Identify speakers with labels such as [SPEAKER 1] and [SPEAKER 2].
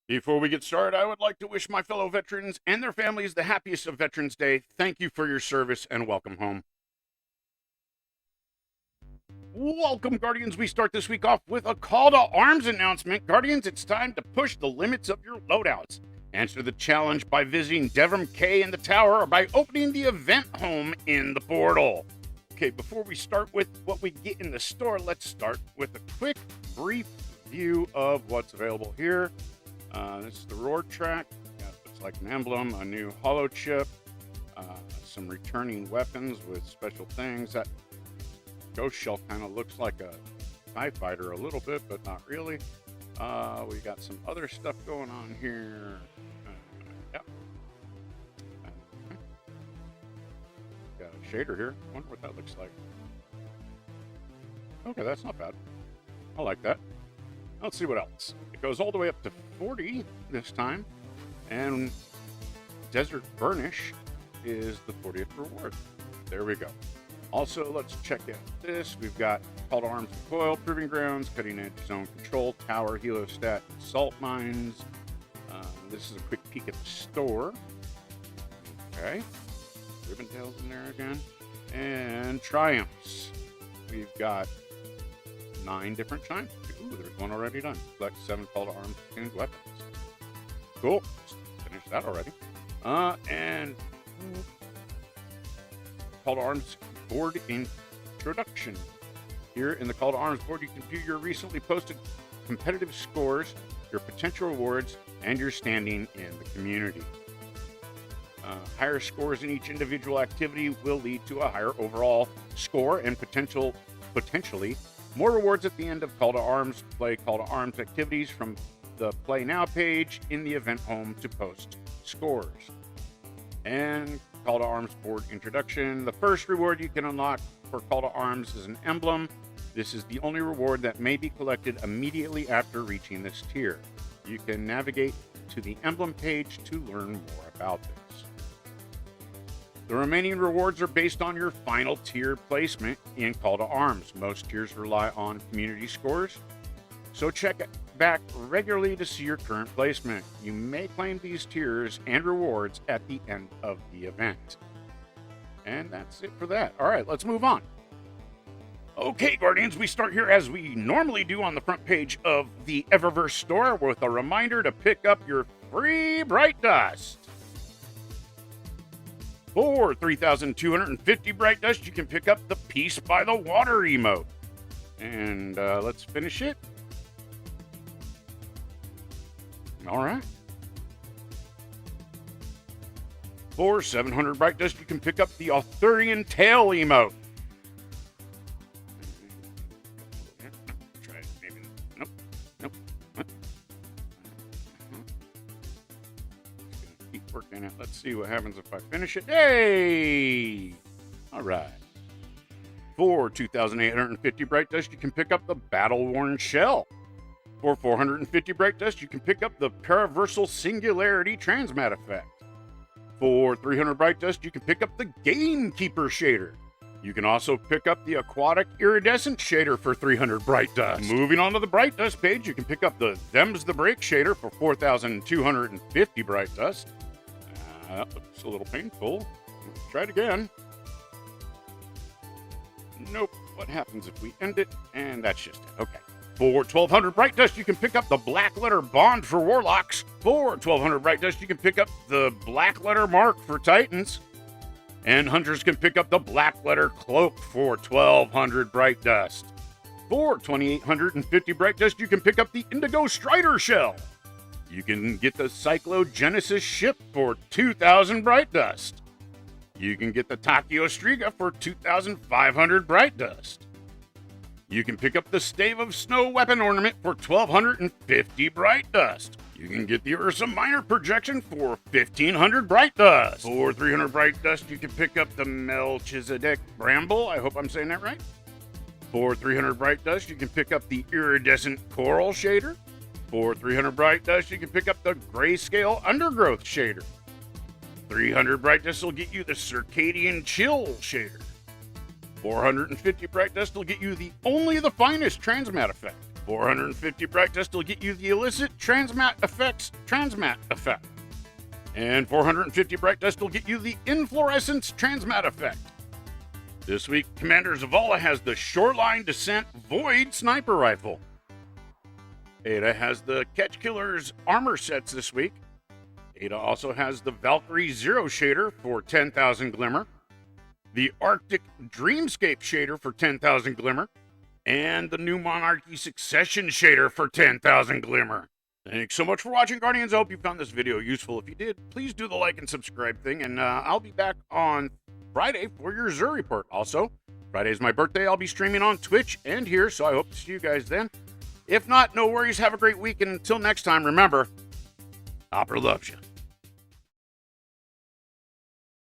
[SPEAKER 1] Before we get started, I would like to wish my fellow veterans and their families the happiest of Veterans Day. Thank you for your service and welcome home. Welcome, Guardians. We start this week off with a call to arms announcement. Guardians, it's time to push the limits of your loadouts. Answer the challenge by visiting Devram K in the tower or by opening the event home in the portal. Okay, before we start with what we get in the store, let's start with a quick, brief view of what's available here. This is the reward track. Looks like an emblem, a new holo chip, some returning weapons with special things. That ghost shell kind of looks like a TIE fighter a little bit, but not really. We got some other stuff going on here. Yep. Got a shader here. I wonder what that looks like. Okay, that's not bad. I like that. Let's see what else. It goes all the way up to 40 this time, and Desert Burnish is the 40th reward. There we go. Also, let's check out this. We've got Call to Arms and Coil, Proving Grounds, Cutting Edge Zone Control, Tower, Helostat, Salt Mines. This is a quick peek at the store. Okay. Ribbontails in there again. And Triumphs. We've got 9 different chimes. Ooh, there's one already done. Select 7 Call to Arms tuned weapons. Cool. Finished that already. And Call to Arms board introduction. Here in the Call to Arms board, you can view your recently posted competitive scores, your potential rewards, and your standing in the community. Higher scores in each individual activity will lead to a higher overall score and potentially more rewards at the end of Call to Arms. Play Call to Arms activities from the Play Now page in the event home to post scores. And Call to Arms board introduction. The first reward you can unlock for Call to Arms is an emblem. This is the only reward that may be collected immediately after reaching this tier. You can navigate to the emblem page to learn more about this. The remaining rewards are based on your final tier placement in Call to Arms. Most tiers rely on community scores, so check back regularly to see your current placement. You may claim these tiers and rewards at the end of the event. And that's it for that. All right, let's move on. Okay, Guardians, we start here as we normally do on the front page of the Eververse store with a reminder to pick up your free Bright Dust. For 3,250 Bright Dust, you can pick up the Peace by the Water emote. And let's finish it. All right. For 700 Bright Dust, you can pick up the Arthurian Tail emote. Try it, maybe. Nope. Keep working it. Let's see what happens if I finish it. Yay! All right. For 2,850 Bright Dust, you can pick up the Battle-Worn Shell. For 450 Bright Dust, you can pick up the Paraversal Singularity Transmat effect. For 300 Bright Dust, you can pick up the Gamekeeper shader. You can also pick up the Aquatic Iridescent shader for 300 Bright Dust. Moving on to the Bright Dust page, you can pick up the Them's the Break shader for 4,250 Bright Dust. That looks a little painful. Let's try it again. Nope. What happens if we end it? And that's just it. Okay. For 1,200 Bright Dust, you can pick up the Black Letter Bond for Warlocks. For 1,200 Bright Dust, you can pick up the Black Letter Mark for Titans. And Hunters can pick up the Black Letter Cloak for 1,200 Bright Dust. For 2,850 Bright Dust, you can pick up the Indigo Strider Shell. You can get the Cyclogenesis Ship for 2,000 Bright Dust. You can get the Takio Striga for 2,500 Bright Dust. You can pick up the Stave of Snow weapon ornament for 1,250 Bright Dust. You can get the Ursa Minor projection for 1,500 Bright Dust. For 300 Bright Dust, you can pick up the Melchizedek Bramble. I hope I'm saying that right. For 300 Bright Dust, you can pick up the Iridescent Coral shader. For 300 Bright Dust, you can pick up the Grayscale Undergrowth shader. 300 Bright Dust will get you the Circadian Chill shader. 450 Bright Dust will get you the Only the Finest Transmat effect. 450 bright dust will get you the illicit transmat effects transmat effect. And 450 bright dust will get you the inflorescence transmat effect. This week, Commander Zavala has the Shoreline Descent Void Sniper Rifle. Ada has the Catch Killers armor sets this week. Ada also has the Valkyrie Zero shader for 10,000 Glimmer, the Arctic Dreamscape shader for 10,000 Glimmer, and the new Monarchy Succession shader for 10,000 Glimmer. Thanks so much for watching, Guardians. I hope you found this video useful. If you did, please do the like and subscribe thing, and I'll be back on Friday for your Xur report. Also, Friday's my birthday. I'll be streaming on Twitch and here, so I hope to see you guys then. If not, no worries. Have a great week, and until next time, remember, Opera loves you.